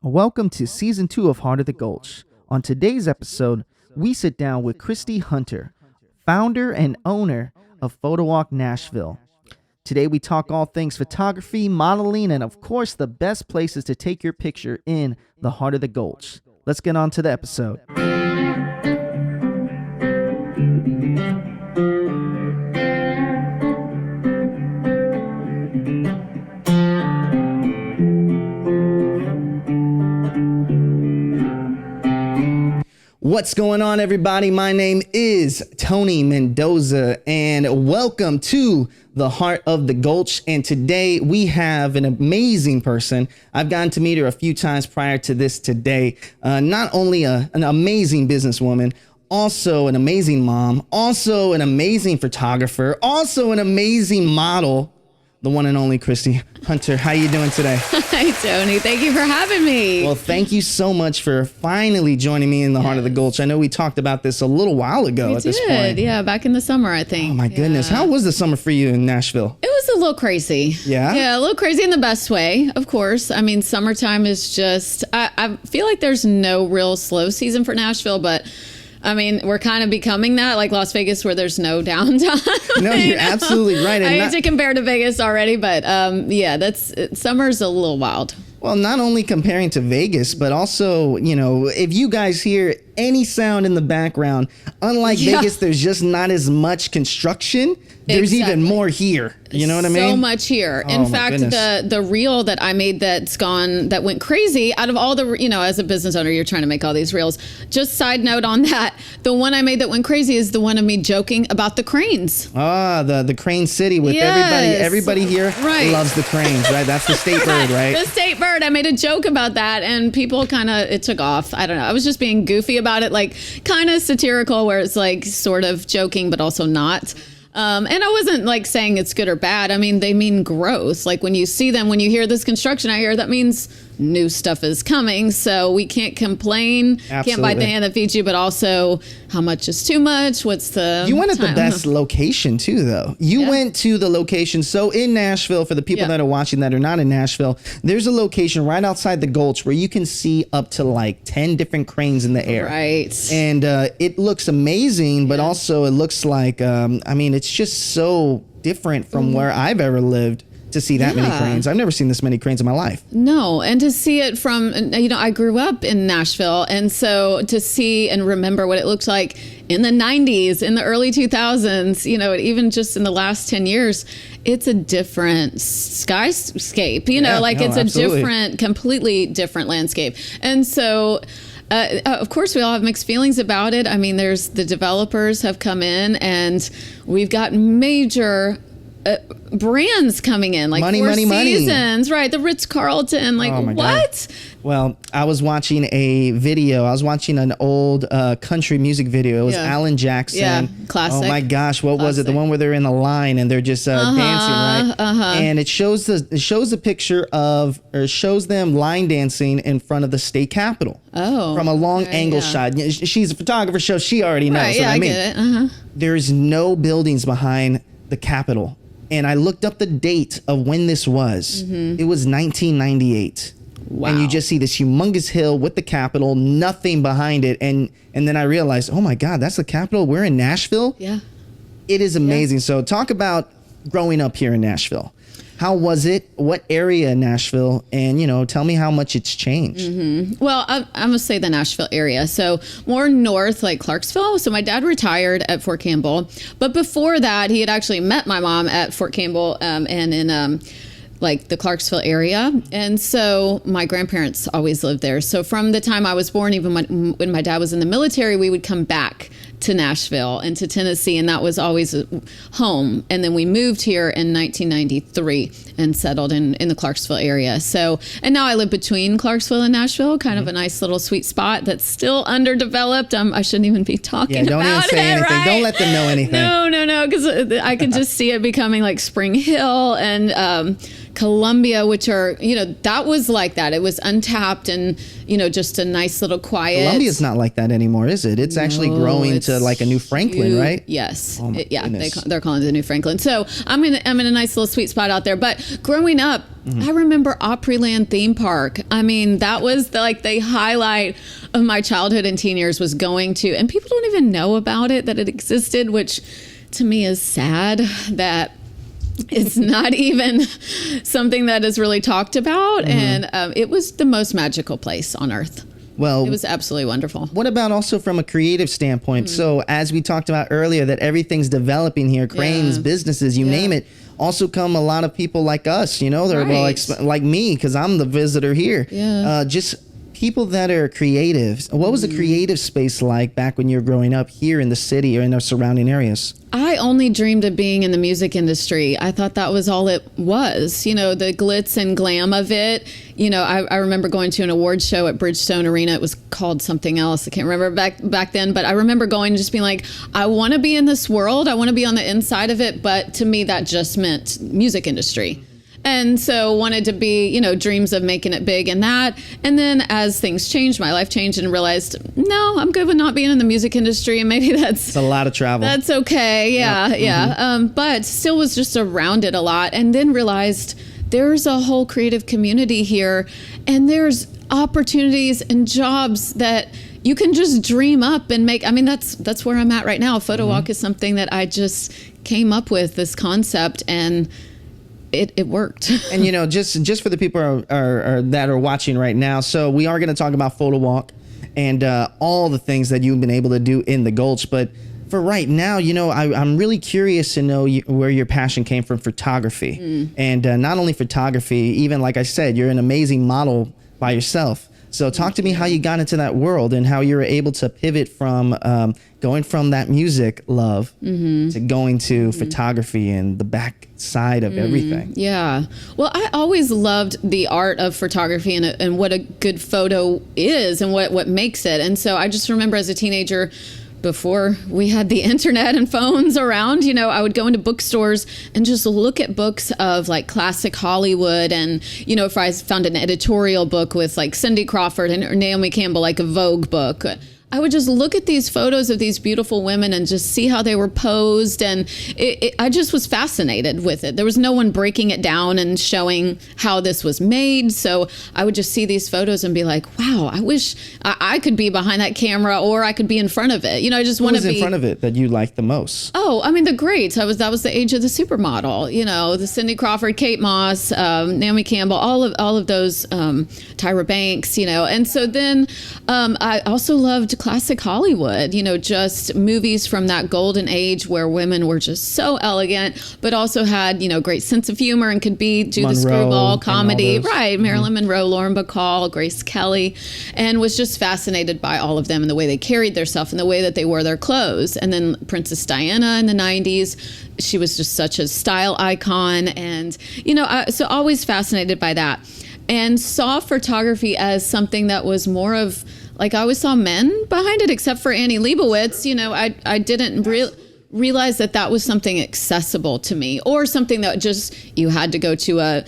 Welcome to Season 2 of Heart of the Gulch. On today's episode, we sit down with Christy Hunter, founder and owner of Photowalk Nashville. Today we talk all things photography, modeling, and of course the best places to take your picture in the heart of the Gulch. Let's get on to the episode. What's going on, everybody? My name is Tony Mendoza, and welcome to the Heart of the Gulch. And today we have an amazing person. I've gotten to meet her a few times prior to this today. Not only an amazing businesswoman, also an amazing mom, also an amazing photographer, also an amazing model. The one and only Christy Hunter. How you doing today? Hi, Tony. Thank you for having me. Well, thank you so much for finally joining me in the Heart of the Gulch. I know we talked about this a little while ago at this point. Yeah, back in the summer, I think. Oh, my goodness. How was the summer for you in Nashville? It was a little crazy. Yeah? Yeah, a little crazy in the best way, of course. I mean, summertime is just, I feel like there's no real slow season for Nashville, but I mean, we're kind of becoming that, like Las Vegas, where there's no downtime. No, you're absolutely right. And I hate to compare to Vegas already, but yeah, summer's a little wild. Well, not only comparing to Vegas, but also, you know, if you guys hear any sound in the background, unlike Vegas, there's just not as much construction. There's even more here. You know what I mean? So much here. In fact, the reel that I made that went crazy out of all the, you know, as a business owner, you're trying to make all these reels. Just side note on that, the one I made that went crazy is the one of me joking about the cranes. Ah, the crane city with everybody here loves the cranes, right? That's the state bird, right? The state bird. I made a joke about that and people it took off. I don't know. I was just being goofy about it, like kind of satirical where it's like sort of joking, but also not. And I wasn't like saying it's good or bad. I mean, they mean growth. Like when you see them, when you hear this construction out here, that means new stuff is coming. So we can't complain. Absolutely. Can't bite the hand that feeds you, but also how much is too much? What's the You went at the best location too, though. You went to the location. So in Nashville, for the people that are watching that are not in Nashville, there's a location right outside the Gulch where you can see up to like 10 different cranes in the air. Right. And it looks amazing, but also it looks like, I mean, it's just so different from where I've ever lived. To see that many cranes. I've never seen this many cranes in my life. No, and to see it from, you know, I grew up in Nashville, and so to see and remember what it looked like in the 90s, in the early 2000s, you know, even just in the last 10 years, it's a different skyscape, you know, it's absolutely. A different, completely different landscape. And so of course, we all have mixed feelings about it. I mean, the developers have come in, and we've got major brands coming in, like money, Four money, Seasons, right? The Ritz-Carlton, like what? God. Well, I was watching a video. I was watching an old country music video. It was Alan Jackson. Yeah, classic. Oh my gosh, what was it? The one where they're in the line and they're just dancing, right? And it shows the picture of, or shows them line dancing in front of the state capitol. Oh, from a long angle shot. She's a photographer, so she already knows. Right, I mean. Get it. There's no buildings behind the capitol. And I looked up the date of when this was. It was 1998. Wow. And you just see this humongous hill with the Capitol, nothing behind it. And then I realized, oh my God, that's the Capitol. We're in Nashville. Yeah. It is amazing. Yeah. So talk about growing up here in Nashville. How was it? What area in Nashville? And, you know, tell me how much it's changed. Well, I'm going to say the Nashville area. So more north, like Clarksville. So my dad retired at Fort Campbell. But before that, he had actually met my mom at Fort Campbell and in like the Clarksville area. And so my grandparents always lived there. So from the time I was born, even when my dad was in the military, we would come back to Nashville and to Tennessee, and that was always home. And then we moved here in 1993 and settled in the Clarksville area. So, and now I live between Clarksville and Nashville, kind of a nice little sweet spot that's still underdeveloped. I shouldn't even be talking about it. Don't even say anything. Right? Don't let them know anything. No, because I could just see it becoming like Spring Hill and Columbia, which are, that was like that. It was untapped and, just a nice little quiet. Columbia's not like that anymore, is it? It's actually growing to like a new Franklin, right? Yes. Oh they're calling it the new Franklin. So I'm in a nice little sweet spot out there. But growing up, I remember Opryland theme park. I mean, that was the highlight of my childhood and teen years, was going to, and people don't even know about it, that it existed, which to me is sad that it's not even something that is really talked about. And it was the most magical place on earth. Well, it was absolutely wonderful. What about also from a creative standpoint? So as we talked about earlier, that everything's developing here, cranes, businesses, you name it. Also come a lot of people like us, they're like me, because I'm the visitor here. Just people that are creative. What was the creative space like back when you were growing up here in the city or in our surrounding areas? I only dreamed of being in the music industry. I thought that was all it was, the glitz and glam of it. I remember going to an award show at Bridgestone Arena. It was called something else. I can't remember back then, but I remember going and just being like, I want to be in this world. I want to be on the inside of it. But to me, that just meant music industry. And so wanted to be, dreams of making it big in that. And then as things changed, my life changed, and realized, no, I'm good with not being in the music industry. And maybe it's a lot of travel. That's okay. Yeah. But still was just around it a lot. And then realized there's a whole creative community here, and there's opportunities and jobs that you can just dream up and make. I mean, that's where I'm at right now. Photowalk is something that I just came up with, this concept, and it worked. And just for the people that are watching right now, so we are going to talk about Photowalk and all the things that you've been able to do in the Gulch. But for right now, I'm really curious to know where your passion came from, photography. And not only photography, even like I said, you're an amazing model by yourself. So talk to me how you got into that world and how you were able to pivot from going from that music love to going to photography and the back side of everything. Yeah. Well, I always loved the art of photography and what a good photo is and what makes it. And so I just remember as a teenager, before we had the internet and phones around, I would go into bookstores and just look at books of like classic Hollywood. And, if I found an editorial book with like Cindy Crawford or Naomi Campbell, like a Vogue book, I would just look at these photos of these beautiful women and just see how they were posed. And I just was fascinated with it. There was no one breaking it down and showing how this was made. So I would just see these photos and be like, wow, I wish I could be behind that camera, or I could be in front of it. I just want to be in front of it that you liked the most. Oh, I mean, the greats. That was the age of the supermodel, the Cindy Crawford, Kate Moss, Naomi Campbell, all of those, Tyra Banks, and so then I also loved classic Hollywood, just movies from that golden age where women were just so elegant, but also had, great sense of humor and could do the screwball comedy. Right. Marilyn Monroe, Lauren Bacall, Grace Kelly, and was just fascinated by all of them and the way they carried themselves and the way that they wore their clothes. And then Princess Diana in the 90s, she was just such a style icon. And, so always fascinated by that, and saw photography as something that was more of, like, I always saw men behind it, except for Annie Leibovitz. I didn't realize that was something accessible to me, or something that just you had to go to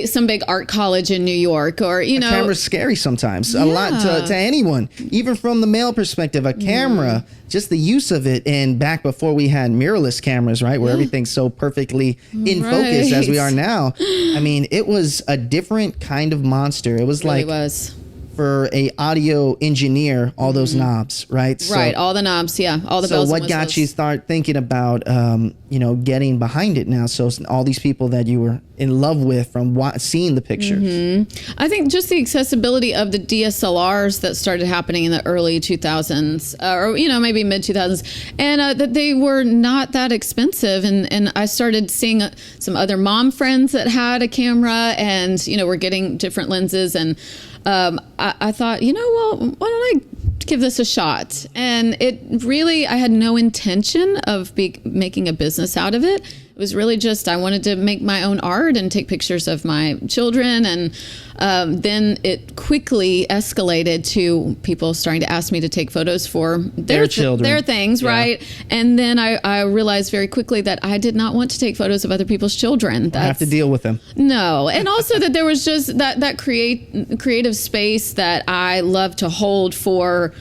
some big art college in New York, or a camera's scary sometimes. A lot to anyone, even from the male perspective. A camera, just the use of it, and back before we had mirrorless cameras, right, where everything's so perfectly in focus as we are now. I mean, it was a different kind of monster. It was really like was. For a audio engineer, all those knobs, right? Right, all the knobs, all the bells and whistles. So what got you start thinking about, getting behind it now? So all these people that you were in love with from seeing the pictures. I think just the accessibility of the DSLRs that started happening in the early 2000s, or maybe mid 2000s, and that they were not that expensive. And I started seeing some other mom friends that had a camera, and were getting different lenses, and I thought, well, why don't I give this a shot? And it really, I had no intention of making a business out of it. It was really just, I wanted to make my own art and take pictures of my children. And then it quickly escalated to people starting to ask me to take photos for their children, their things, right? And then I realized very quickly that I did not want to take photos of other people's children. I have to deal with them. No. And also that there was just that creative space that I love to hold for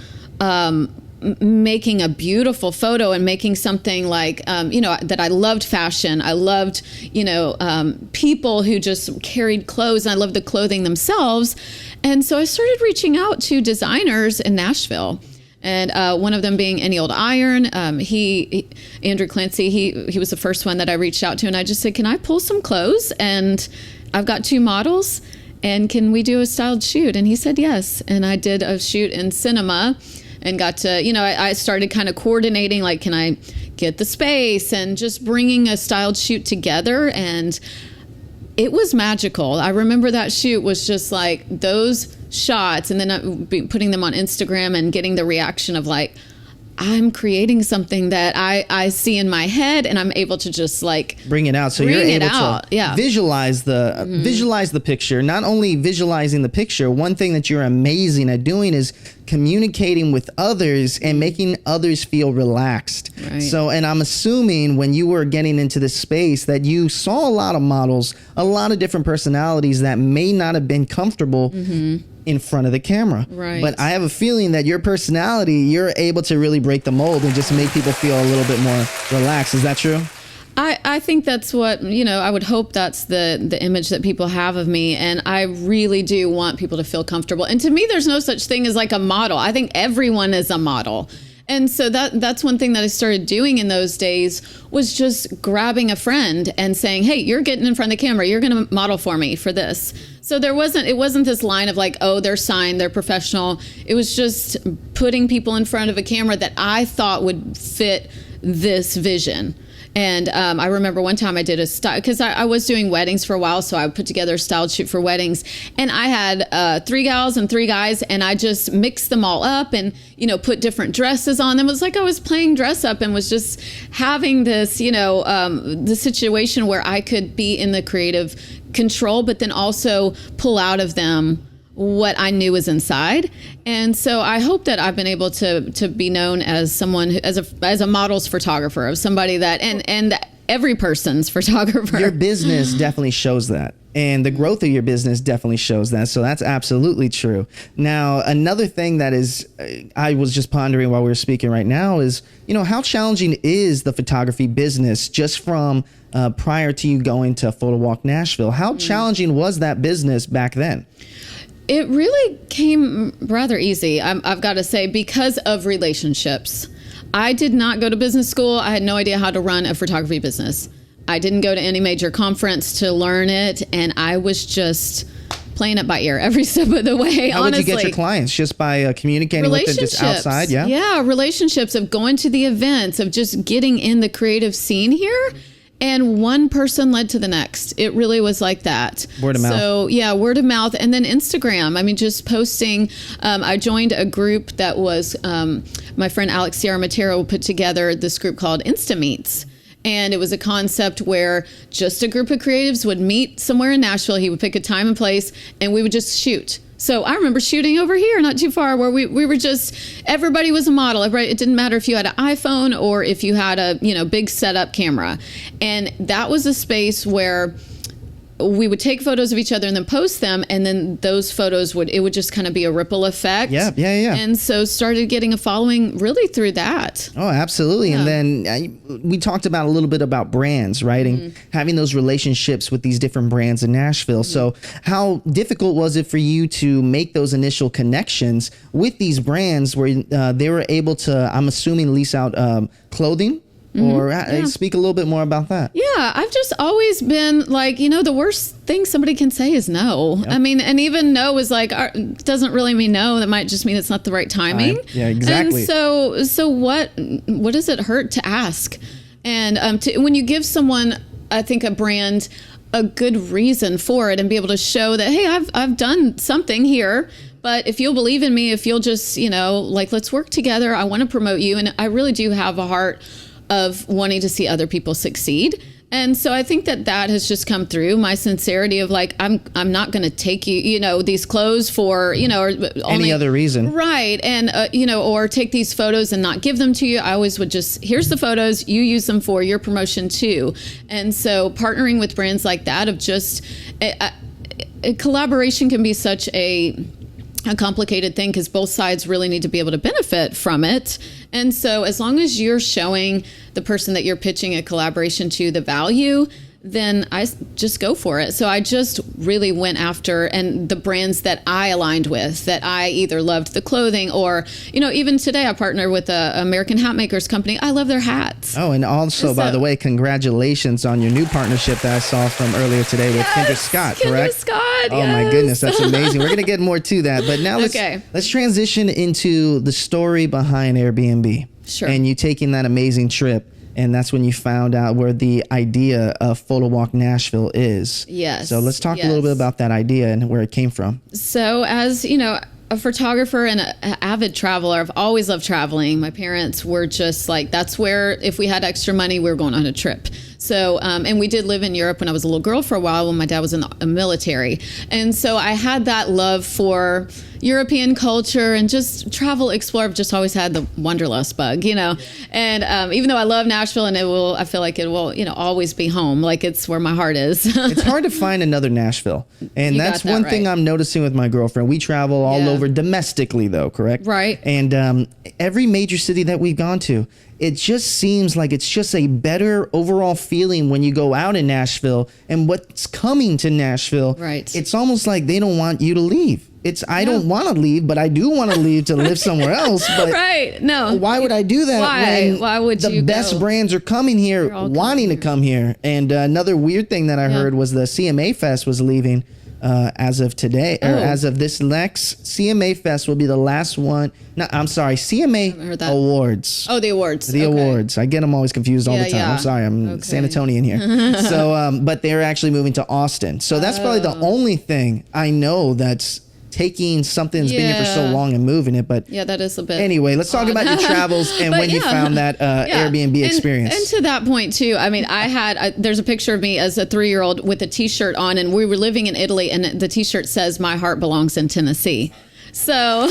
making a beautiful photo and making something like, that I loved fashion. I loved, people who just carried clothes, and I loved the clothing themselves. And so I started reaching out to designers in Nashville. And one of them being Any Old Iron. Andrew Clancy, he was the first one that I reached out to. And I just said, can I pull some clothes? And I've got 2 models. And can we do a styled shoot? And he said yes. And I did a shoot in cinema and got to, I started kind of coordinating, like, can I get the space and just bringing a styled shoot together. And it was magical. I remember that shoot was just like those shots, and then putting them on Instagram and getting the reaction of like, I'm creating something that I see in my head, and I'm able to just like bring it out. So you're able to visualize the picture. Not only visualizing the picture, one thing that you're amazing at doing is communicating with others and making others feel relaxed. Right. So, and I'm assuming when you were getting into this space that you saw a lot of models, a lot of different personalities that may not have been comfortable in front of the camera. Right. But I have a feeling that your personality, you're able to really break the mold and just make people feel a little bit more relaxed. Is that true? I think that's what, I would hope that's the image that people have of me. And I really do want people to feel comfortable. And to me, there's no such thing as like a model. I think everyone is a model. And so that's one thing that I started doing in those days was just grabbing a friend and saying, hey, you're getting in front of the camera. You're going to model for me for this. So it wasn't this line of like, oh, they're signed, they're professional. It was just putting people in front of a camera that I thought would fit this vision. And I remember one time I did a style, because I was doing weddings for a while, so I put together a styled shoot for weddings. And I had 3 gals and 3 guys, and I just mixed them all up and, put different dresses on them. It was like I was playing dress up and was just having this, the situation where I could be in the creative control, but then also pull out of them what I knew was inside. And so I hope that I've been able to be known as someone as a model's photographer, of somebody that and every person's photographer. Your business definitely shows that. And the growth of your business definitely shows that. So that's absolutely true. Now, another thing that is, I was just pondering while we were speaking right now is, how challenging is the photography business just from prior to you going to Photowalk Nashville? How challenging was that business back then? It really came rather easy, I've got to say, because of relationships. I did not go to business school. I had no idea how to run a photography business. I didn't go to any major conference to learn it, and I was just playing it by ear every step of the way. How honestly. Would you get your clients? Just by communicating with them just outside? Yeah. Yeah, relationships, of going to the events, of just getting in the creative scene here. And one person led to the next. It really was like that. Word of mouth. So yeah, word of mouth. And then Instagram. I mean, just posting. I joined a group that was, my friend Alex Sierra Matero put together this group called Insta Meets. And it was a concept where just a group of creatives would meet somewhere in Nashville. He would pick a time and place, and we would just shoot. So I remember shooting over here, not too far, where we were just, everybody was a model. It didn't matter if you had an iPhone or if you had a, big setup camera. And that was a space where we would take photos of each other and then post them, and then those photos would just kind of be a ripple effect. Yeah. And so started getting a following really through that. Oh, absolutely. Yeah. And then we talked about a little bit about brands, right? And having those relationships with these different brands in Nashville. So how difficult was it for you to make those initial connections with these brands where they were able to, I'm assuming, lease out clothing? Or speak a little bit more about that. Yeah, I've just always been like, the worst thing somebody can say is no. Yep. I mean, and even no is like, doesn't really mean no. That might just mean it's not the right timing. Yeah, exactly. And so what does it hurt to ask? And when you give someone, I think, a brand a good reason for it and be able to show that, hey, I've done something here. But if you'll believe in me, if you'll just, let's work together. I want to promote you. And I really do have a heart of wanting to see other people succeed. And so I think that has just come through, my sincerity of like, I'm not going to take you, these clothes for, or only any other reason. Right. And, or take these photos and not give them to you. I always would just, here's the photos, you use them for your promotion too. And so partnering with brands like that of just collaboration can be such a complicated thing because both sides really need to be able to benefit from it. And so as long as you're showing the person that you're pitching a collaboration to the value, then I just go for it. So I just really went after and the brands that I aligned with, that I either loved the clothing or, even today I partner with a American hat makers company. I love their hats. Oh, and also, by the way, congratulations on your new partnership that I saw from earlier today with Kendra Scott, correct? Kendra Scott, oh my goodness, that's amazing. We're going to get more to that. But now let's transition into the story behind Airbnb. Sure. And you taking that amazing trip. And that's when you found out where the idea of Photowalk Nashville is. Yes. So let's talk a little bit about that idea and where it came from. So as, a photographer and an avid traveler, I've always loved traveling. My parents were just like, that's where, if we had extra money, we were going on a trip. So, and we did live in Europe when I was a little girl for a while when my dad was in the military. And so I had that love for European culture and just travel, explore. I've just always had the wanderlust bug, and even though I love Nashville and I feel like it will, always be home. Like it's where my heart is. It's hard to find another Nashville. And that's one thing I'm noticing with my girlfriend. We travel all over domestically though, correct? Right. And every major city that we've gone to, it just seems like it's just a better overall feeling when you go out in Nashville and what's coming to Nashville. Right. It's almost like they don't want you to leave. I don't want to leave, but I do want to leave to live somewhere else. But right. No. Why would I do that? Why would you the best brands are coming here, wanting to come here. And another weird thing that I heard was the CMA Fest was leaving as of today, or as of this next CMA Fest will be the last one. No, I'm sorry, CMA Awards. Oh, the awards. The awards. I get them always confused all the time. Yeah. I'm sorry, I'm San Antonian here. So, but they're actually moving to Austin. So that's probably the only thing I know that's taking something that's been here for so long and moving it. But yeah, that is a bit. Anyway, let's talk about your travels and when you found that Airbnb experience. And to that point too, I mean, there's a picture of me as a 3-year-old with a t-shirt on, and we were living in Italy, and the t-shirt says "My heart belongs in Tennessee." So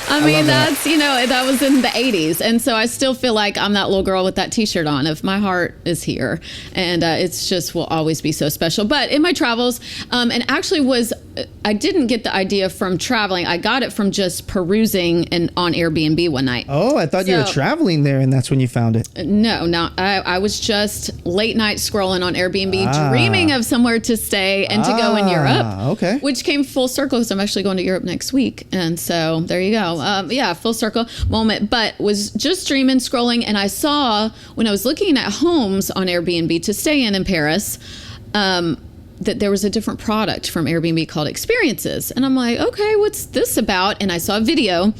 I mean, that's, that was in the 80s. And so I still feel like I'm that little girl with that t-shirt on of my heart is here. And it's just will always be so special. But in my travels, and actually I didn't get the idea from traveling. I got it from just perusing on Airbnb one night. Oh, I thought you were traveling there and that's when you found it. No, I was just late night scrolling on Airbnb, dreaming of somewhere to stay and to go in Europe. Okay. Which came full circle because I'm actually going to Europe next week. And so there you go. Full circle moment, but was just dreaming, scrolling. And I saw when I was looking at homes on Airbnb to stay in Paris, that there was a different product from Airbnb called Experiences. And I'm like, okay, what's this about? And I saw a video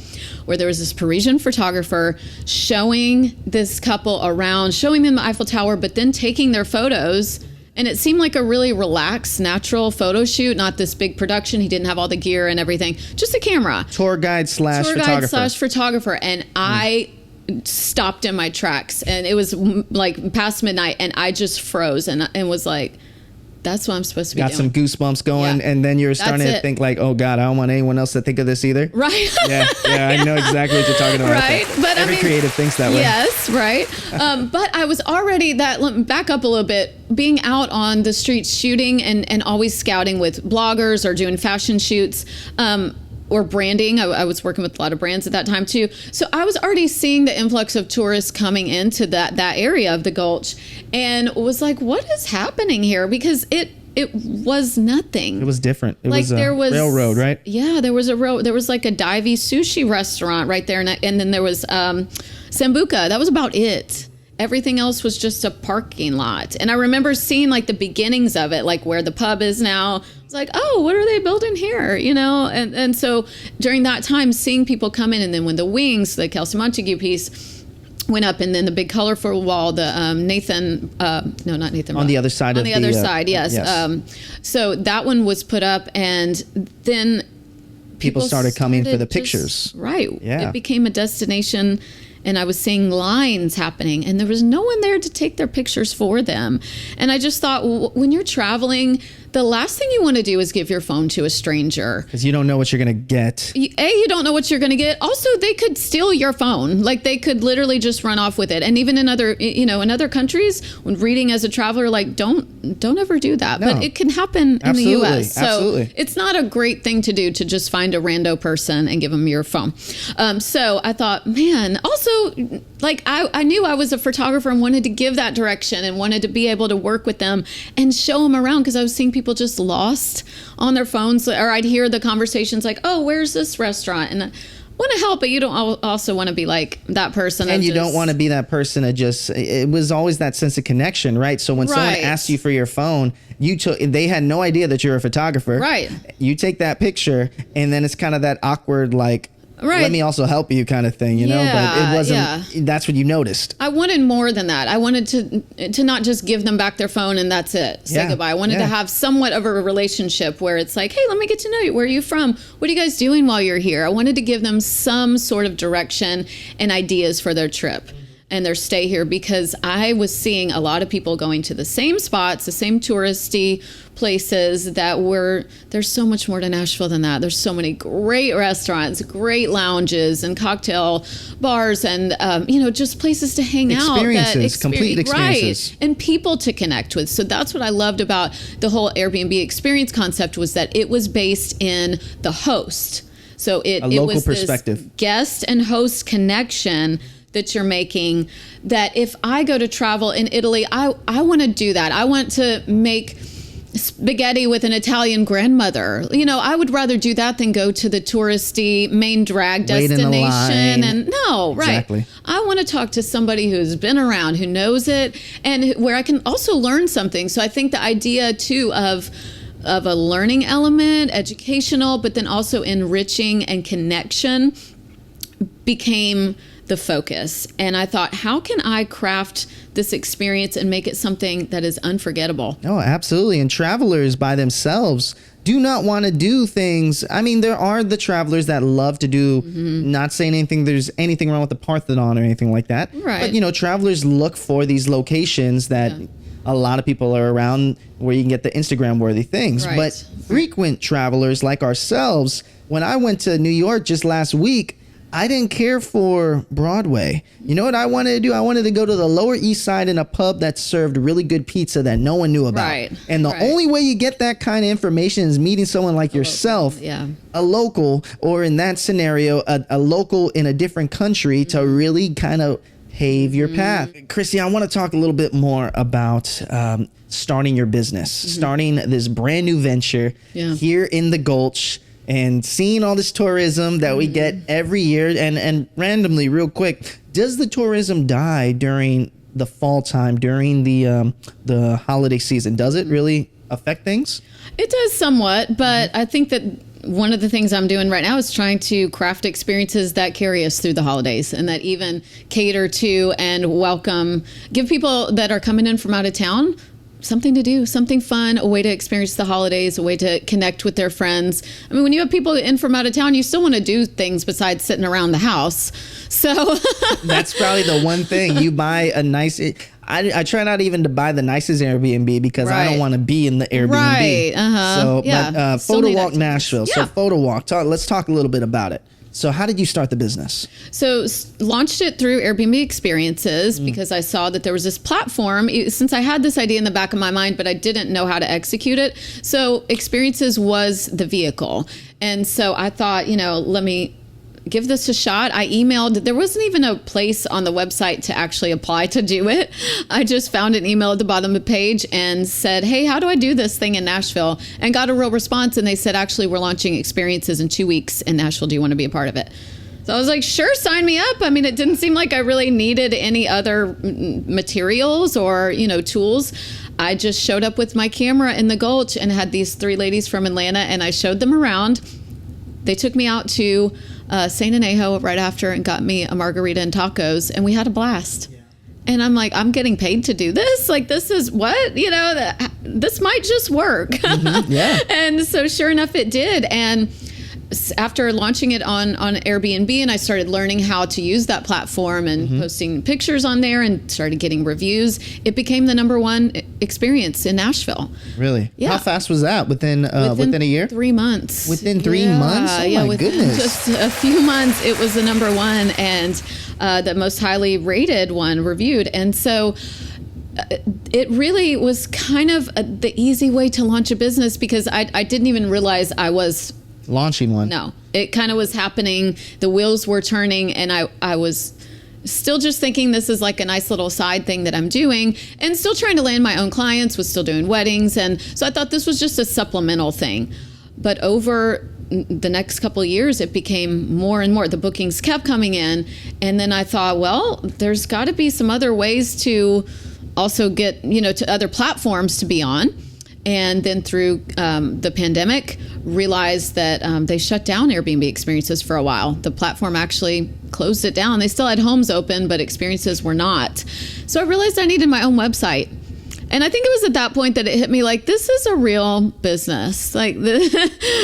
where there was this Parisian photographer showing this couple around, showing them the Eiffel Tower, but then taking their photos. And it seemed like a really relaxed, natural photo shoot, not this big production. He didn't have all the gear and everything, just a camera. Tour guide slash photographer. And I stopped in my tracks, and it was like past midnight, and I just froze and was like, that's what I'm supposed to be doing. Got some goosebumps going, and then you're starting to think like, oh God, I don't want anyone else to think of this either. Right. Yeah, I know exactly what you're talking about. Right. But every creative thinks that way. Yes, right. But I was already back up a little bit, being out on the streets shooting and always scouting with bloggers or doing fashion shoots. Or branding. I was working with a lot of brands at that time too. So I was already seeing the influx of tourists coming into that area of the Gulch, and was like, what is happening here? Because it was nothing. It was different. It was a railroad, right? Yeah, there was a road. There was like a divey sushi restaurant right there. And then there was Sambuca. That was about it. Everything else was just a parking lot. And I remember seeing like the beginnings of it, like where the pub is now. It's like, oh, what are they building here? And so during that time, seeing people come in, and then when the wings, the Kelsey Montague piece went up, and then the big colorful wall, the not Nathan. On the other side on the other side, yes. So that one was put up, and then people started coming for the pictures. Right. Yeah. It became a destination. and I was seeing lines happening, and there was no one there to take their pictures for them. And I just thought, when you're traveling, the last thing you want to do is give your phone to a stranger. Because you don't know what you're going to get. You don't know what you're going to get. Also, they could steal your phone. Like, they could literally just run off with it. And even in other countries, when reading as a traveler, like, don't ever do that. No. But it can happen in the U.S. So Absolutely. it's not a great thing to do, to just find a rando person and give them your phone. So I thought, man, also, like, I knew I was a photographer and wanted to give that direction and wanted to be able to work with them and show them around, because I was seeing people just lost on their phones, or I'd hear the conversations like, oh, where's this restaurant? And I want to help, but you don't also want to be like that person. And you don't want to be that person that just, it was always that sense of connection, right? So when someone asked you for your phone, they had no idea that you're a photographer. Right. You take that picture, and then it's kind of that awkward, like, let me also help you kind of thing, know? But it wasn't, that's what you noticed. I wanted more than that. I wanted to not just give them back their phone and that's it. Say goodbye. I wanted to have somewhat of a relationship where it's like, hey, let me get to know you. Where are you from? What are you guys doing while you're here? I wanted to give them some sort of direction and ideas for their trip and their stay here, because I was seeing a lot of people going to the same spots, the same touristy places there's so much more to Nashville than that. There's so many great restaurants, great lounges and cocktail bars, and just places to hang out. Complete experiences. Right, and people to connect with. So that's what I loved about the whole Airbnb experience concept, was that it was based in the host. So it was perspective. This guest and host connection that you're making, that if I go to travel in Italy, I want to do that. I want to make spaghetti with an Italian grandmother. I would rather do that than go to the touristy main drag destination. Exactly. I want to talk to somebody who's been around, who knows it, and where I can also learn something. So I think the idea too of a learning element, educational, but then also enriching and connection became the focus. And I thought, how can I craft this experience and make it something that is unforgettable? Oh, absolutely. And travelers by themselves do not want to do things. I mean, there are the travelers that love to do, not saying there's anything wrong with the Parthenon or anything like that. Right. But, travelers look for these locations that a lot of people are around, where you can get the Instagram worthy things. Right. But frequent travelers like ourselves, when I went to New York just last week, I didn't care for Broadway. You know what I wanted to do? I wanted to go to the Lower East Side in a pub that served really good pizza that no one knew about. Right. And the only way you get that kind of information is meeting someone like yourself, a local, or in that scenario, a local in a different country, to really kind of pave your path. Christy, I want to talk a little bit more about starting your business, starting this brand new venture here in the Gulch, and seeing all this tourism that we get every year. And randomly, real quick, does the tourism die during the fall time, during the holiday season? Does it really affect things? It does somewhat, but I think that one of the things I'm doing right now is trying to craft experiences that carry us through the holidays, and that even cater to and welcome, give people that are coming in from out of town something to do, something fun, a way to experience the holidays, a way to connect with their friends. I mean, when you have people in from out of town, you still want to do things besides sitting around the house. So that's probably the one thing. You buy a nice... I try not even to buy the nicest Airbnb, because I don't want to be in the Airbnb. Right. So, but Photowalk Nashville. So Photowalk, let's talk a little bit about it. So how did you start the business? So launched it through Airbnb Experiences, because I saw that there was this platform, since I had this idea in the back of my mind, but I didn't know how to execute it. So Experiences was the vehicle. And so I thought, let me give this a shot. I emailed, there wasn't even a place on the website to actually apply to do it. I just found an email at the bottom of the page and said, hey, how do I do this thing in Nashville? And got a real response. And they said, actually, we're launching Experiences in 2 weeks in Nashville. Do you want to be a part of it? So I was like, sure, sign me up. I mean, it didn't seem like I really needed any other materials or, tools. I just showed up with my camera in the Gulch and had these 3 ladies from Atlanta, and I showed them around. They took me out to St. Anejo right after and got me a margarita and tacos, and we had a blast. Yeah. And I'm like, I'm getting paid to do this? Like, this is what? This might just work. Yeah. And so sure enough, it did. And after launching it on Airbnb, and I started learning how to use that platform and posting pictures on there and started getting reviews, it became the #1 experience in Nashville. Really? Yeah. How fast was that? Within a year? 3 months. Within 3 months? Oh my within goodness. just a few months, it was the #1 and the most highly rated one reviewed. And so it really was kind of the easy way to launch a business, because I didn't even realize I was launching one. No, it kind of was happening. The wheels were turning, and I was still just thinking this is like a nice little side thing that I'm doing, and still trying to land my own clients, was still doing weddings. And so I thought this was just a supplemental thing. But over the next couple of years, it became more and more. The bookings kept coming in. And then I thought, well, there's got to be some other ways to also get, to other platforms to be on. And then through the pandemic, realized that they shut down Airbnb experiences for a while. The platform actually closed it down. They still had homes open, but experiences were not. So I realized I needed my own website. And I think it was at that point that it hit me like, this is a real business. Like this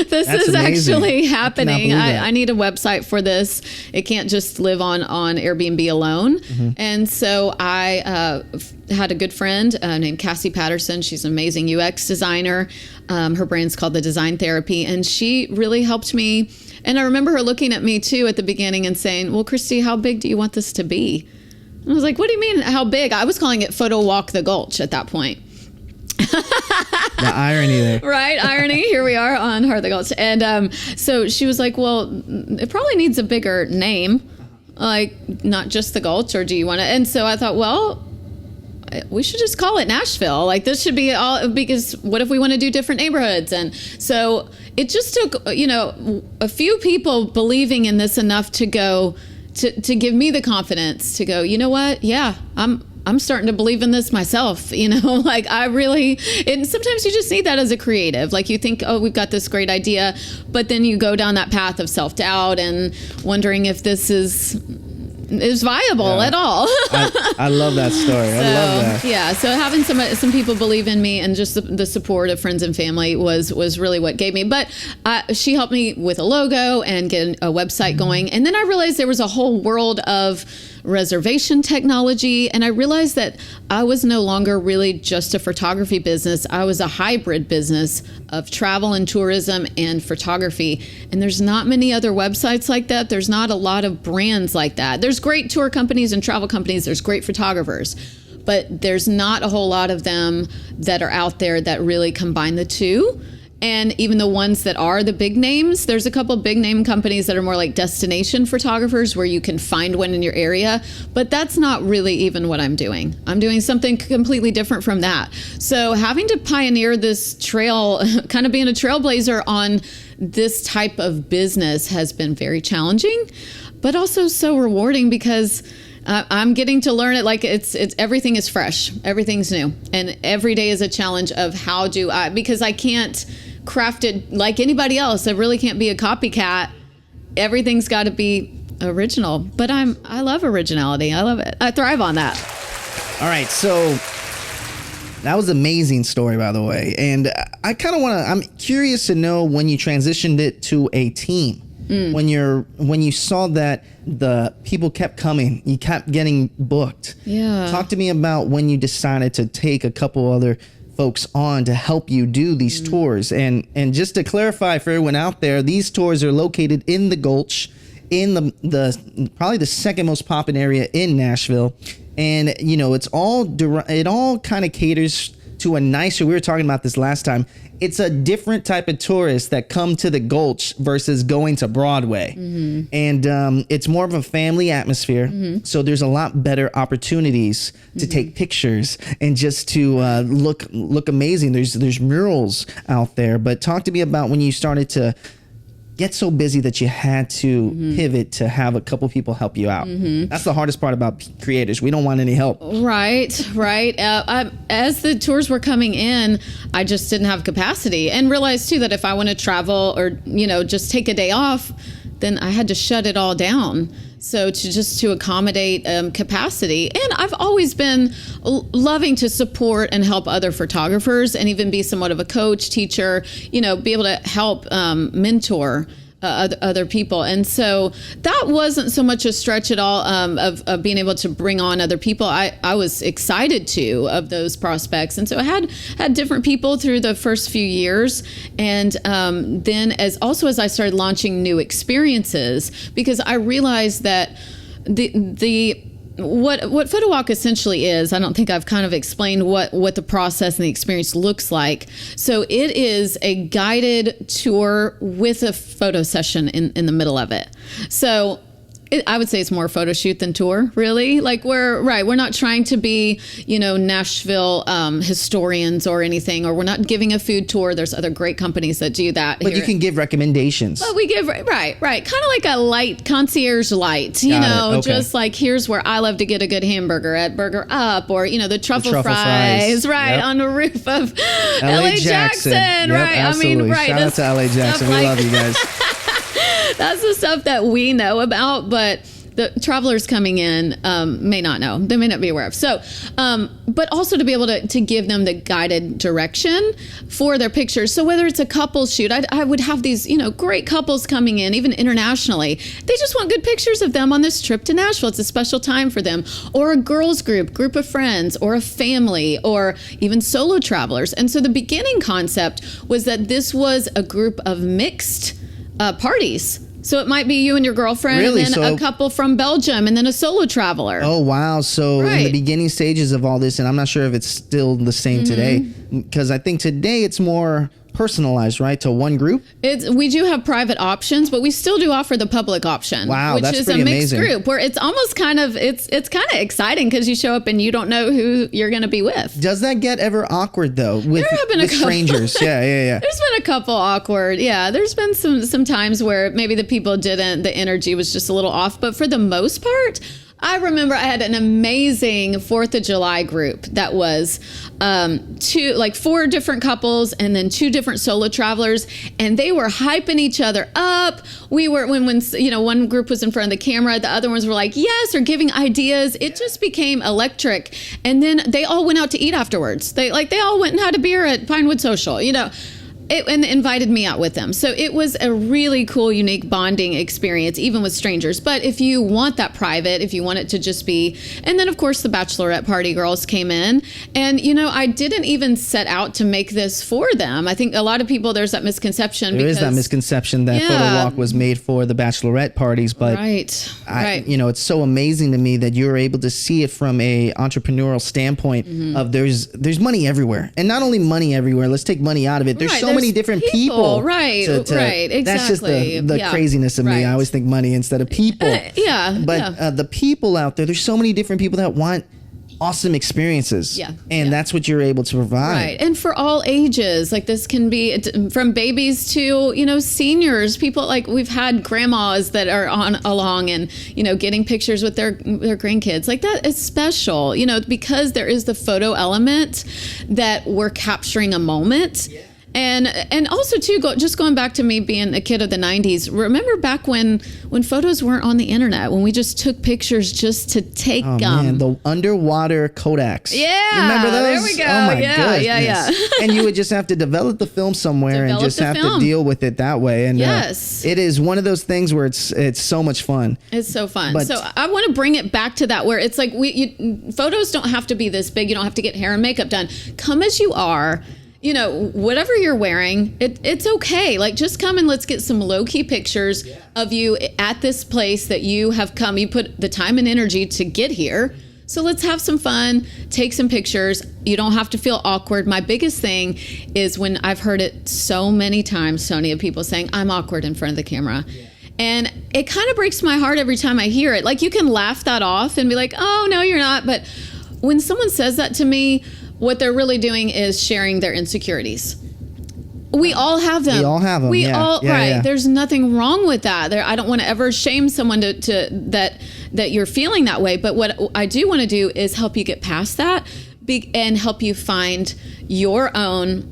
That's is amazing. Actually happening. I need a website for this. It can't just live on Airbnb alone. And so I had a good friend named Cassie Patterson. She's an amazing UX designer. Her brand's called The Design Therapy. And she really helped me. And I remember her looking at me too at the beginning and saying, well, Christy, how big do you want this to be? I was like, what do you mean, how big? I was calling it Photowalk the Gulch at that point. The irony there. Right, irony. Here we are on Heart of the Gulch. And so she was like, well, it probably needs a bigger name, like not just the Gulch, or do you want to? And so I thought, well, we should just call it Nashville. Like this should be all, because what if we want to do different neighborhoods? And so it just took, a few people believing in this enough to go, to give me the confidence to go, you know what? Yeah, I'm starting to believe in this myself, like I really, and sometimes you just need that as a creative. Like you think, oh, we've got this great idea, but then you go down that path of self-doubt and wondering if this is viable at all. I love that story. I love that. Yeah. So having some people believe in me, and just the support of friends and family was really what gave me. But she helped me with a logo and get a website going. And then I realized there was a whole world of reservation technology. And I realized that I was no longer really just a photography business. I was a hybrid business of travel and tourism and photography. And there's not many other websites like that. There's not a lot of brands like that. There's great tour companies and travel companies. There's great photographers, but there's not a whole lot of them that are out there that really combine the two. And even the ones that are the big names, there's a couple of big name companies that are more like destination photographers where you can find one in your area, but that's not really even what I'm doing. I'm doing something completely different from that. So having to pioneer this trail, kind of being a trailblazer on this type of business has been very challenging, but also so rewarding, because I'm getting to learn it. Like it's everything is fresh, everything's new, and every day is a challenge of how do I, because I can't craft it like anybody else. I really can't be a copycat. Everything's got to be original. But I love originality. I love it. I thrive on that. All right, so that was an amazing story, by the way. And I kind of I'm curious to know when you transitioned it to a team. When you saw that the people kept coming, you kept getting booked. Yeah. Talk to me about when you decided to take a couple other folks on to help you do these tours. And just to clarify for everyone out there, these tours are located in the Gulch, in the probably the second most popular area in Nashville. And it all kind of caters to a nicer, we were talking about this last time, it's a different type of tourist that come to the Gulch versus going to Broadway. And it's more of a family atmosphere. So there's a lot better opportunities to take pictures and just to look amazing. There's murals out there. But talk to me about when you started to get so busy that you had to pivot to have a couple people help you out. That's the hardest part about creators. We don't want any help. Right. As the tours were coming in, I just didn't have capacity, and realized too that if I want to travel or, just take a day off, then I had to shut it all down. So to accommodate capacity. And I've always been loving to support and help other photographers, and even be somewhat of a coach, teacher, be able to help mentor other people. And so that wasn't so much a stretch at all, of being able to bring on other people. I was excited of those prospects. And so I had different people through the first few years. And then as I started launching new experiences, because I realized that what Photowalk essentially is, I don't think I've kind of explained what the process and the experience looks like. So it is a guided tour with a photo session in the middle of it. So I would say it's more photo shoot than tour, really. Like we're not trying to be, Nashville historians or anything, or we're not giving a food tour. There's other great companies that do that. But you can give recommendations. But we give, right. Kind of like a light, concierge light, just like, here's where I love to get a good hamburger at Burger Up, or, the truffle fries, right, yep. On the roof of LA Jackson, yep, right? Absolutely. I mean, right. Shout out to LA Jackson. We love you guys. That's the stuff that we know about, but the travelers coming in may not know. They may not be aware of. So, but also to be able to give them the guided direction for their pictures. So whether it's a couple shoot, I would have these, great couples coming in, even internationally. They just want good pictures of them on this trip to Nashville. It's a special time for them. Or a girls group of friends, or a family, or even solo travelers. And so the beginning concept was that this was a group of mixed parties. So it might be you and your girlfriend, really? And then a couple from Belgium, and then a solo traveler. Oh, wow. So in the beginning stages of all this, and I'm not sure if it's still the same today, because I think today it's more personalized, right, to one group? We do have private options, but we still do offer the public option. Wow, which that's is pretty a mixed amazing. group, where it's almost kind of it's kind of exciting because you show up and you don't know who you're going to be with. Does that get ever awkward though with strangers? Yeah. There's been a couple awkward. Yeah, there's been some times where maybe the people the energy was just a little off, but for the most part, I remember I had an amazing 4th of July group that was 4 different couples and then 2 different solo travelers, and they were hyping each other up. We were when one group was in front of the camera, the other ones were like, yes, or giving ideas. It just became electric. And then they all went out to eat afterwards. They all went and had a beer at Pinewood Social, and invited me out with them. So it was a really cool, unique bonding experience, even with strangers. But if you want that private, if you want it to just be, and then of course the bachelorette party girls came in, and I didn't even set out to make this for them. I think a lot of people, there's that misconception. There is that misconception that Photowalk was made for the bachelorette parties, but right. It's so amazing to me that you're able to see it from a entrepreneurial standpoint of there's money everywhere, and not only money everywhere. Let's take money out of it. There's so many different people. Right, exactly. That's just the craziness of me. I always think money instead of people. But the people out there, there's so many different people that want awesome experiences. And that's what you're able to provide. Right. And for all ages, like this can be from babies to, seniors, people like we've had grandmas that are along and, getting pictures with their grandkids. Like that is special, because there is the photo element that we're capturing a moment. Yeah. And also too, going back to me being a kid of the 90s, remember back when photos weren't on the internet, when we just took pictures just to take them. Man, the underwater Kodaks. Yeah. Remember those? There we go. Oh my goodness. Yeah. And you would just have to develop the film somewhere and just have to deal with it that way. And it is one of those things where it's so much fun. It's so fun. So I want to bring it back to that, where it's like photos don't have to be this big. You don't have to get hair and makeup done. Come as you are. Whatever you're wearing, it's okay. Like, just come and let's get some low-key pictures of you at this place that you have come. You put the time and energy to get here. So let's have some fun, take some pictures. You don't have to feel awkward. My biggest thing is when I've heard it so many times, Tony, of people saying, I'm awkward in front of the camera. Yeah. And it kind of breaks my heart every time I hear it. Like, you can laugh that off and be like, oh, no, you're not. But when someone says that to me, what they're really doing is sharing their insecurities. We all have them. We all have them. Right. There's nothing wrong with that. I don't want to ever shame someone to that you're feeling that way. But what I do want to do is help you get past that and help you find your own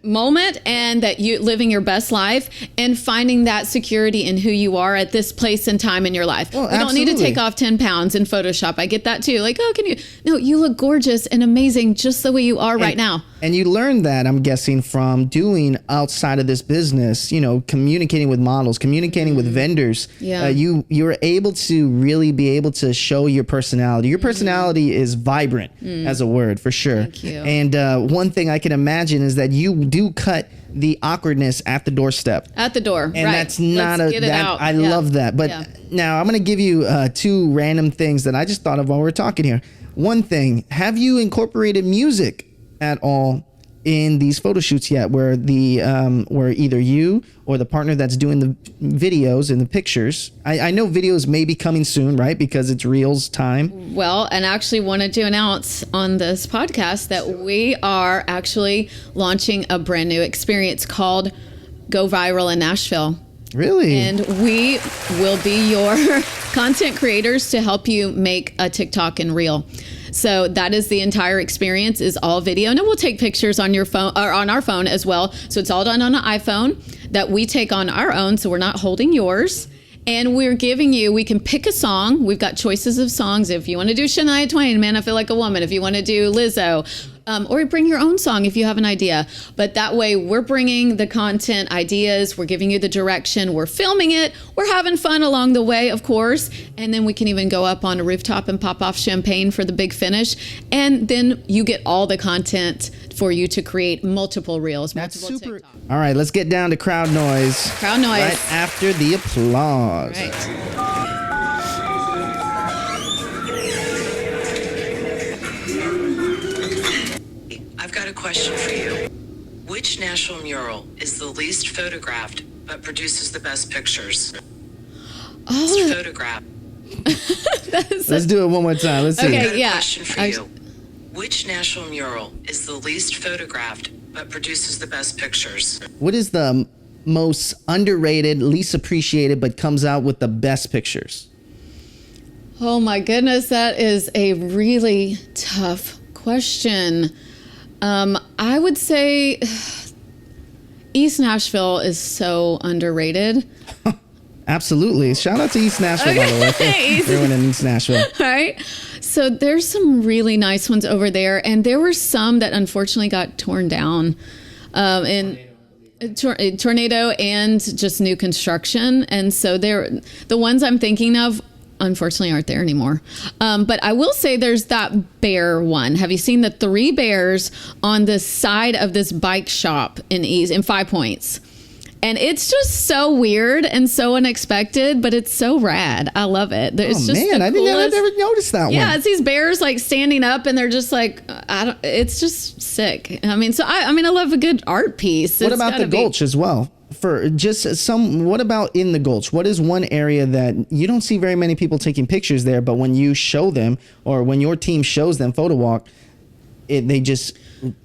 moment and that you living your best life and finding that security in who you are at this place and time in your life. Well, you don't need to absolutely. take off 10 pounds in Photoshop. I get that too. Like, oh, can you? No, you look gorgeous and amazing just the way you are right now. And you learned that, I'm guessing, from doing outside of this business, communicating with models, communicating with vendors. Yeah. You were able to really be able to show your personality. Your personality is vibrant as a word, for sure. Thank you. And one thing I can imagine is that you do cut the awkwardness at the doorstep. At the door, And right. that's not Let's get it out. I Yeah. love that. But Yeah. now I'm going to give you two random things that I just thought of while we're talking here. One thing, have you incorporated music at all in these photo shoots yet, where where either you or the partner that's doing the videos and the pictures? I know videos may be coming soon, right? Because it's Reels time. Well, and actually wanted to announce on this podcast that we are actually launching a brand new experience called Go Viral in Nashville. Really? And we will be your content creators to help you make a TikTok and Reel. So that is the entire experience, is all video. And then we'll take pictures on your phone or on our phone as well. So it's all done on an iPhone that we take on our own. So we're not holding yours. And we're giving you, we can pick a song. We've got choices of songs. If you want to do Shania Twain, Man, I Feel Like a Woman. If you want to do Lizzo, or bring your own song if you have an idea. But that way we're bringing the content ideas. We're giving you the direction. We're filming it. We're having fun along the way, of course. And then we can even go up on a rooftop and pop off champagne for the big finish. And then you get all the content for you to create multiple reels. That's multiple super. TikTok. All right, let's get down to crowd noise. Crowd noise. Right after the applause. Right. I've got a question for you. Which Nashville mural is the least photographed but produces the best pictures? Oh, Photograph. Let's do it one more time. Let's see. Okay. I've got a yeah. question for I- you. Which Nashville mural is the least photographed but produces the best pictures? What is the most underrated, least appreciated, but comes out with the best pictures? Oh my goodness, that is a really tough question. I would say East Nashville is so underrated. Absolutely. Shout out to East Nashville, by the way. for Everyone in East Nashville. Right? So there's some really nice ones over there, and there were some that unfortunately got torn down in tornado and just new construction. And so the ones I'm thinking of unfortunately aren't there anymore. But I will say there's that bear one. Have you seen the 3 bears on the side of this bike shop in 5 Points? And it's just so weird and so unexpected, but it's so rad. I love it. It's just Man, the I didn't I coolest- never noticed that Yeah, one. it's these bears like standing up, and they're just like, it's just sick. I mean, so I love a good art piece. What It's about gotta the be- Gulch as well? For just what about in the Gulch? What is one area that you don't see very many people taking pictures there, but when you show them or when your team shows them Photowalk, they just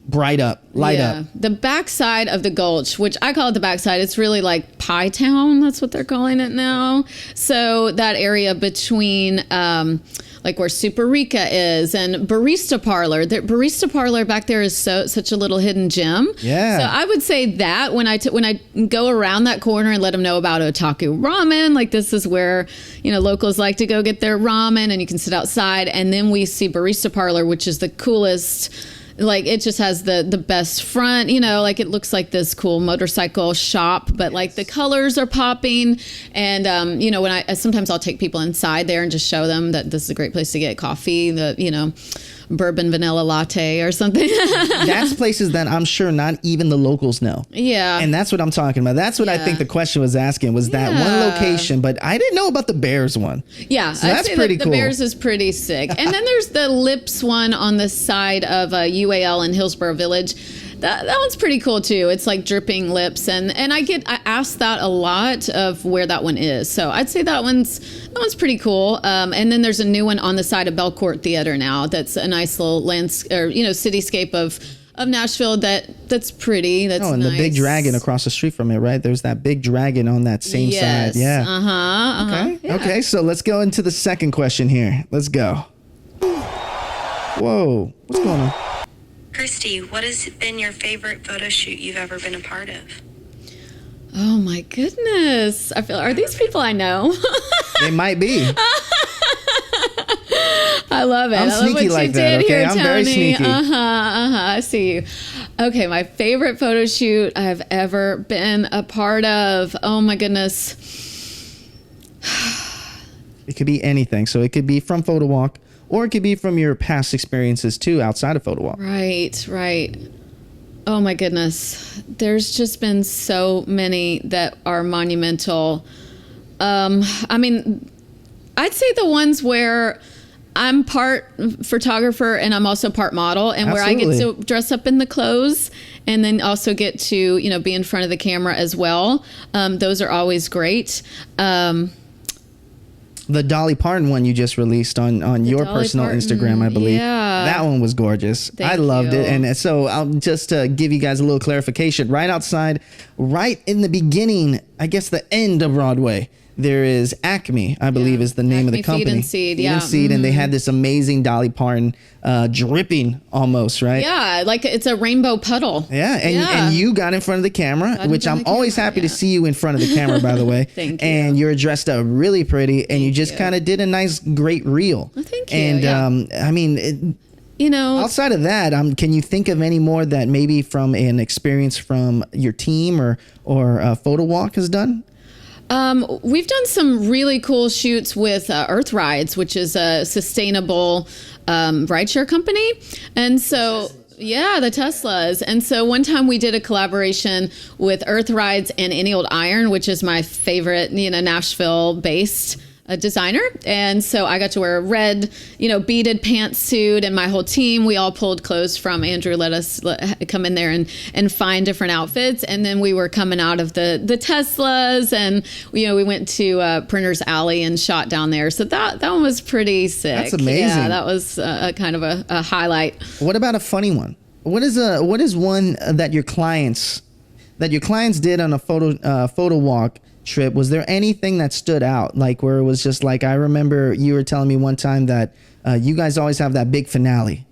light up. The backside of the Gulch, which I call it the backside, it's really like Pie Town. That's what they're calling it now. So that area between like where Super Rica is and Barista Parlor. The Barista Parlor back there is such a little hidden gem. Yeah. So I would say that when I go around that corner and let them know about Otaku Ramen, like this is where, locals like to go get their ramen, and you can sit outside. And then we see Barista Parlor, which is the coolest. Like it just has the best front, like it looks like this cool motorcycle shop, but like the colors are popping. And, when sometimes I'll take people inside there and just show them that this is a great place to get coffee, bourbon vanilla latte or something. That's places that I'm sure not even the locals know. Yeah. And that's what I'm talking about. That's what I think the question was asking, was that one Yeah. location, but I didn't know about the Bears one. Yeah, So I'd that's say pretty the cool. Bears is pretty sick. And then there's the Lips one on the side of UAL in Hillsborough Village. That one's pretty cool too. It's like dripping lips, and I ask that a lot of where that one is. So I'd say that one's pretty cool. And then there's a new one on the side of Belcourt Theater now. That's a nice little cityscape of Nashville. That's pretty. That's And nice. the big dragon across the street from it, right? There's that big dragon on that same Yes. side. Yeah. Okay. Yeah. Okay, so let's go into the second question here. Let's go. Whoa, what's going on? Christy, what has been your favorite photo shoot you've ever been a part of? Oh my goodness. Are these people I know? They might be. I love it. I'm I love sneaky what like you that, did okay? here, I'm Tony. very sneaky. I see you. Okay, my favorite photo shoot I've ever been a part of. Oh my goodness. It could be anything. So it could be from Photowalk, or it could be from your past experiences too outside of Photowalk. Right. Oh my goodness. There's just been so many that are monumental. I mean, I'd say the ones where I'm part photographer and I'm also part model, and where I get to dress up in the clothes and then also get to, be in front of the camera as well. Those are always great. The Dolly Parton one you just released on your Dolly personal Parton, Instagram, I believe. yeah. That one was gorgeous. Thank I loved you. it. And so I'll just give you guys a little clarification. Right outside, right in the beginning, I guess the end of Broadway, there is Acme, I believe is the name of the Acme company. Feed and Seed, Feed and Seed, and they had this amazing Dolly Parton dripping almost, right? Yeah, like it's a rainbow puddle. Yeah, and you got in front of the camera, in which front I'm of the always camera, happy to yeah. see you in front of the camera, by the way. Thank you. And you're dressed up really pretty, and you just kind of did a nice, great reel. Well, thank you, And yeah. I mean, outside of that, can you think of any more that maybe from an experience from your team or Photowalk has done? We've done some really cool shoots with Earth Rides, which is a sustainable rideshare company. And so, yeah, the Teslas. And so one time we did a collaboration with Earth Rides and Any Old Iron, which is my favorite, Nashville-based designer. And so I got to wear a red, beaded pantsuit, and my whole team, we all pulled clothes from Andrew, let us come in there and find different outfits. And then we were coming out of the Teslas, and we went to Printer's Alley and shot down there. So that one was pretty sick. That's amazing. Yeah, that was a kind of a highlight. What about a funny one? What is one that your clients did on a photo walk trip? Was there anything that stood out, like where it was just like, I remember you were telling me one time that you guys always have that big finale?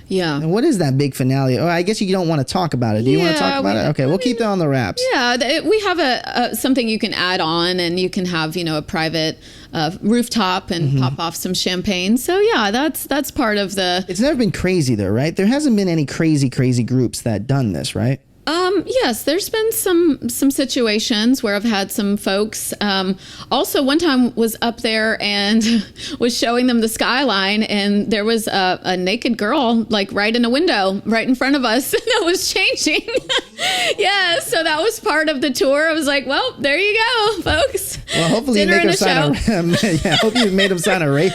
Yeah. And what is that big finale? Oh, I guess you don't want to talk about it. Do you want to talk about it? Okay, we'll keep that on the wraps. Yeah, we have a something you can add on, and you can have a private rooftop and pop off some champagne. So yeah, that's part of the. It's never been crazy though, right? There hasn't been any crazy groups that done this, right? Yes, there's been some situations where I've had some folks. Also, one time was up there and was showing them the skyline, and there was a naked girl like right in a window right in front of us that was changing. Yeah, so that was part of the tour. I was like, well, there you go, folks. Well, hopefully Dinner you make and them sign I hope you made them sign a right.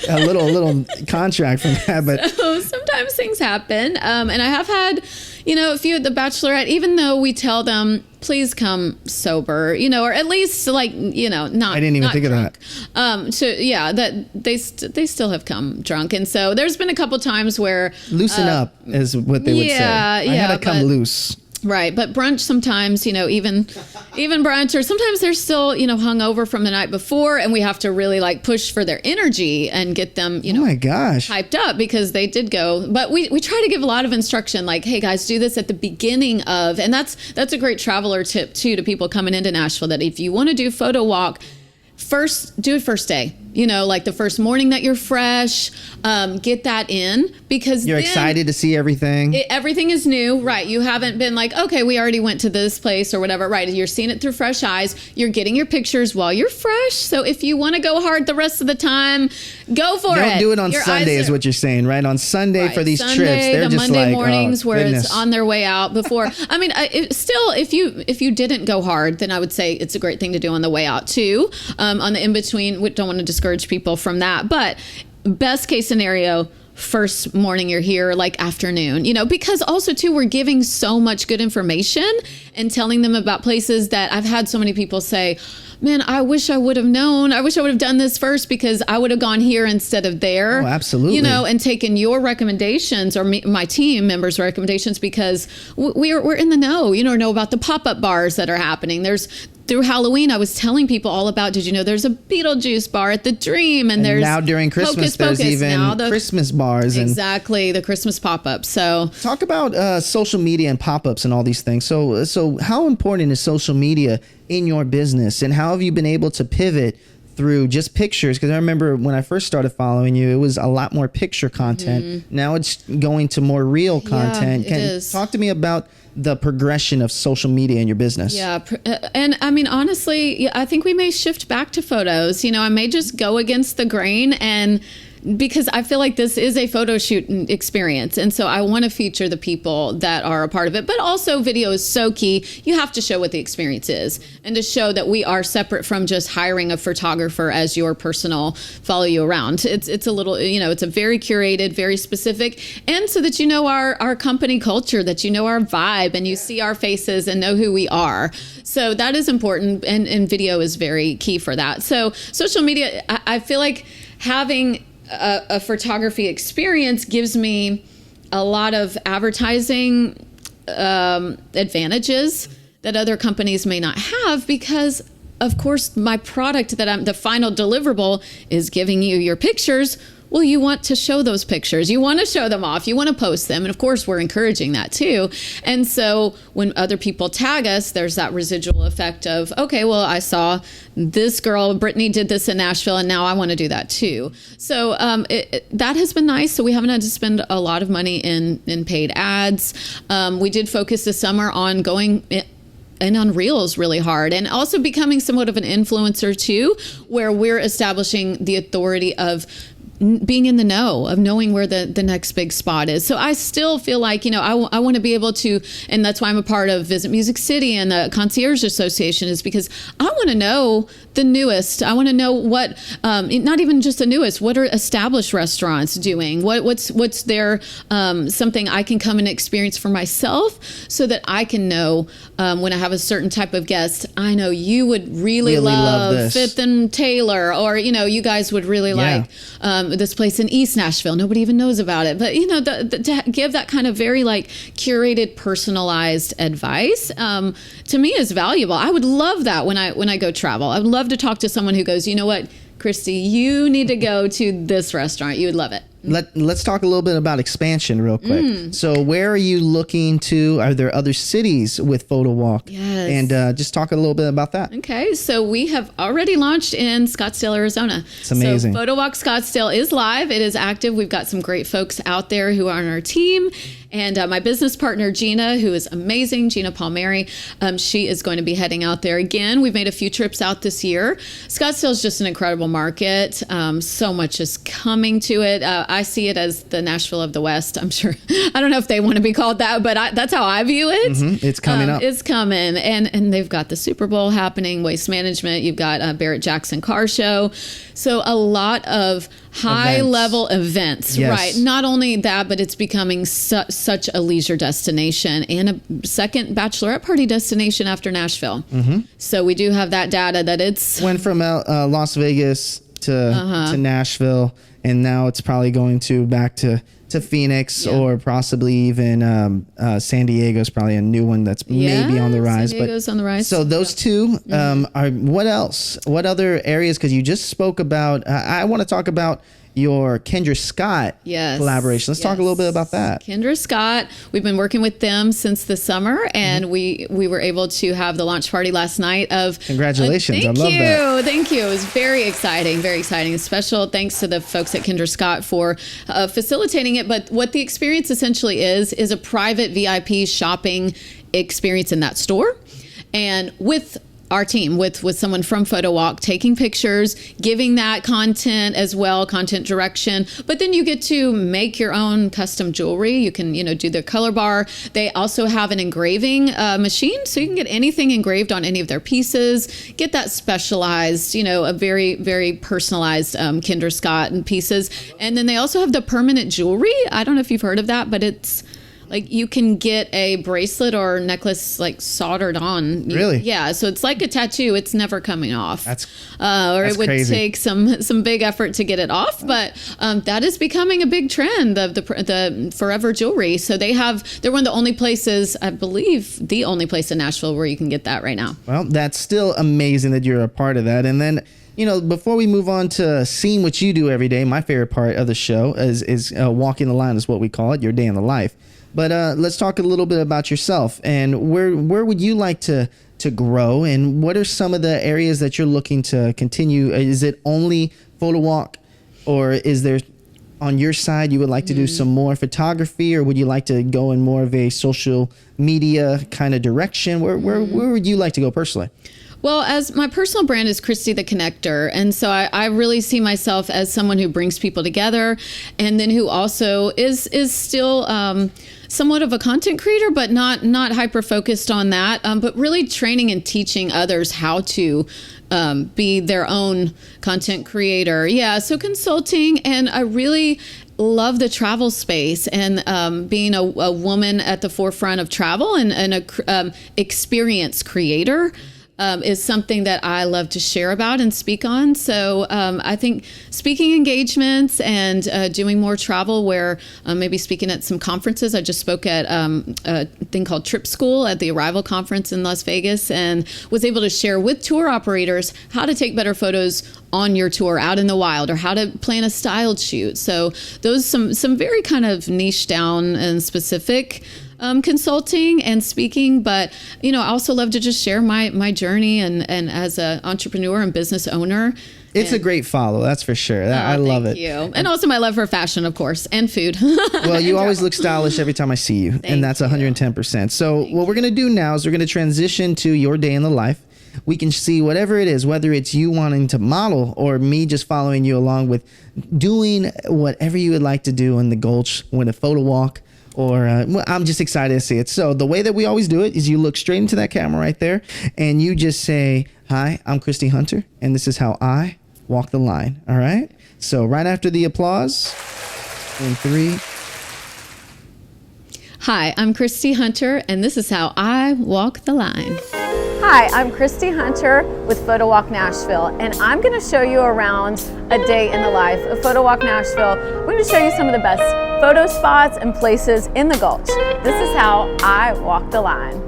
a little contract from that. But So sometimes things happen, and I have had. A few at the Bachelorette, even though we tell them, please come sober, or at least not. I didn't even think drunk. of that. So yeah, that they still have come drunk, and so there's been a couple times where loosen up is what they would say. I had to come loose. Right, but brunch sometimes, even brunch, or sometimes they're still, hungover from the night before, and we have to really push for their energy and get them, oh my gosh, hyped up because they did go. But we try to give a lot of instruction, like, hey guys, do this at the beginning of, and that's a great traveler tip too to people coming into Nashville, that if you want to do photo walk, do it first day. Like the first morning that you're fresh, get that in, because you're excited to see everything. Everything is new, right? You haven't been like, okay, we already went to this place or whatever, right? You're seeing it through fresh eyes. You're getting your pictures while you're fresh. So if you want to go hard the rest of the time, go for it. Don't do it on Sunday is what you're saying, right? On Sunday for these trips, they're just Monday like, mornings oh, where goodness. it's on their way out before. I mean, still, if you didn't go hard, then I would say it's a great thing to do on the way out too. On the in between, we don't want to discourage people from that, but best case scenario, first morning you're here, like afternoon, because also too, we're giving so much good information and telling them about places that I've had so many people say, man, I wish I would have known. I wish I would have done this first because I would have gone here instead of there. Oh, absolutely. You know, and taken your recommendations or my team members' recommendations because we're in the know. You know about the pop-up bars that are happening. Through Halloween, I was telling people all about, did you know there's a Beetlejuice bar at the Dream? And there's now during Christmas, there's even Christmas bars. Exactly, the Christmas pop-ups. So talk about social media and pop-ups and all these things. So how important is social media in your business, and how have you been able to pivot through just pictures? Because I remember when I first started following you, it was a lot more picture content. Now it's going to more real content. Yeah, it is. Talk to me about the progression of social media in your business. Yeah. And I mean, honestly, I think we may shift back to photos. You know, I may just go against the grain, and because I feel like this is a photo shoot experience. And so I want to feature the people that are a part of it. But also video is so key. You have to show what the experience is and to show that we are separate from just hiring a photographer as your personal follow you around. It's a little, you know, it's a very curated, very specific. And so that you know our company culture, that you know our vibe and you see our faces and know who we are. So that is important. And video is very key for that. So social media, I feel like having a photography experience gives me a lot of advertising advantages that other companies may not have, because of course my product that the final deliverable is giving you your pictures. Well, you want to show those pictures. You want to show them off. You want to post them. And of course, we're encouraging that too. And so when other people tag us, there's that residual effect of, okay, well, I saw this girl, Brittany did this in Nashville, and now I want to do that too. So that has been nice. So we haven't had to spend a lot of money in paid ads. We did focus this summer on going and on Reels really hard, and also becoming somewhat of an influencer too, where we're establishing the authority of being in the know, of knowing where the next big spot is. So I still feel like, you know, I want to be able to, and that's why I'm a part of Visit Music City and the Concierge Association, is because I want to know the newest. I want to know what, not even just the newest, what are established restaurants doing? What's their, something I can come and experience for myself so that I can know when I have a certain type of guest, I know you would really love this. Fifth and Taylor, or, you know, you guys would really like this place in East Nashville. Nobody even knows about it. But, you know, to give that kind of very like curated, personalized advice to me is valuable. I would love that when I go travel. I would love to talk to someone who goes, you know what, Christy, you need to go to this restaurant. You would love it. Let's talk a little bit about expansion real quick. So where are you looking to? Are there other cities with Photowalk? Yes. And just talk a little bit about that. Okay, so we have already launched in Scottsdale, Arizona. It's amazing. So Photowalk Scottsdale is live. It is active. We've got some great folks out there who are on our team. And my business partner, Gina, who is amazing, Gina Palmieri, she is going to be heading out there again. We've made a few trips out this year. Scottsdale is just an incredible market. So much is coming to it. I see it as the Nashville of the West. I'm sure. I don't know if they want to be called that, but that's how I view it. It's coming up. It's coming. And they've got the Super Bowl happening, Waste Management. You've got Barrett Jackson Car Show. So a lot of high level events, yes. Right? Not only that, but it's becoming such a leisure destination and a second bachelorette party destination after Nashville. So we do have that data that it's went from Las Vegas to Nashville, and now it's probably going back to Phoenix, or possibly even San Diego's probably a new one that's maybe on the rise. San Diego's on the rise. So those two are. What else? What other areas? Because you just spoke about. I want to talk about your Kendra Scott collaboration. Let's talk a little bit about that. Kendra Scott, we've been working with them since the summer, and we were able to have the launch party last night of congratulations. I love that. Thank you. It was very exciting. Special thanks to the folks at Kendra Scott for facilitating it. But what the experience essentially is a private VIP shopping experience in that store, and with our team, with someone from Photowalk, taking pictures, giving that content as well, content direction. But then you get to make your own custom jewelry. You can, do the color bar. They also have an engraving machine, so you can get anything engraved on any of their pieces. Get that specialized, a very, very personalized Kendra Scott and pieces. And then they also have the permanent jewelry. I don't know if you've heard of that, but it's like you can get a bracelet or necklace like soldered on. Really? Yeah. So it's like a tattoo. It's never coming off. That's it would crazy. take some big effort to get it off, but that is becoming a big trend of the forever jewelry. So they're one of the only places, I believe, the only place in Nashville where you can get that right now. Well, that's still amazing that you're a part of that. And then, before we move on to seeing what you do every day, my favorite part of the show is walking the line is what we call it, your day in the life. But let's talk a little bit about yourself and where would you like to grow, and what are some of the areas that you're looking to continue? Is it only Photowalk, or is there on your side you would like to do some more photography, or would you like to go in more of a social media kind of direction? Where would you like to go personally? Well, as my personal brand is Christy the Connector. And so I really see myself as someone who brings people together, and then who also is still somewhat of a content creator, but not hyper focused on that, but really training and teaching others how to be their own content creator. Yeah, so consulting, and I really love the travel space, and being a woman at the forefront of travel and a experience creator. Is something that I love to share about and speak on. So I think speaking engagements and doing more travel, where maybe speaking at some conferences. I just spoke at a thing called Trip School at the Arrival Conference in Las Vegas, and was able to share with tour operators how to take better photos on your tour out in the wild, or how to plan a styled shoot. So those some very kind of niche down and specific consulting and speaking, but I also love to just share my journey and as an entrepreneur and business owner. It's a great follow, that's for sure. I love it. Thank you. And also my love for fashion, of course, and food. Well, you always look stylish every time I see you, and that's 110%. So what we're going to do now is we're going to transition to your day in the life. We can see whatever it is, whether it's you wanting to model or me just following you along with doing whatever you would like to do in the Gulch with a photo walk. Or I'm just excited to see it. So the way that we always do it is you look straight into that camera right there, and you just say, "Hi, I'm Christy Hunter, and this is how I walk the line." All right? So right after the applause, in 3. Hi, I'm Christy Hunter, and this is how I walk the line. Hi, I'm Christy Hunter with Photowalk Nashville, and I'm going to show you around a day in the life of Photowalk Nashville. We're going to show you some of the best photo spots and places in the Gulch. This is how I walk the line.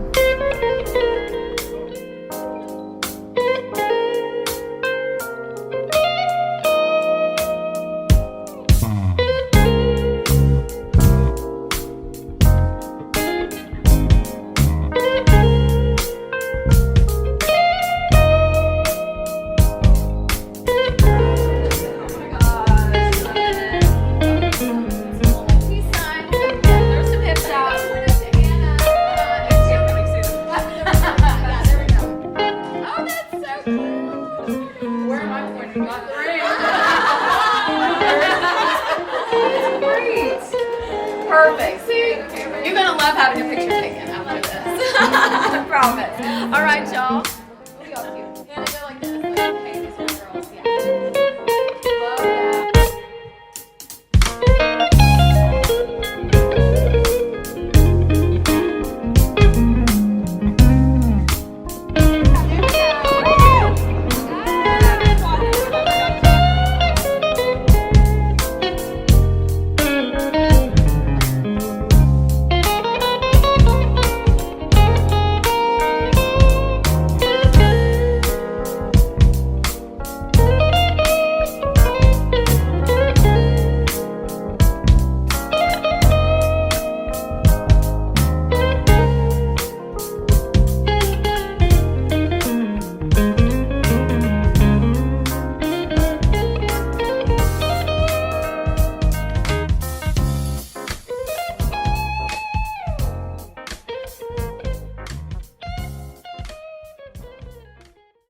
Perfect. See, you're going to love having your picture taken after this. I promise. All right, y'all.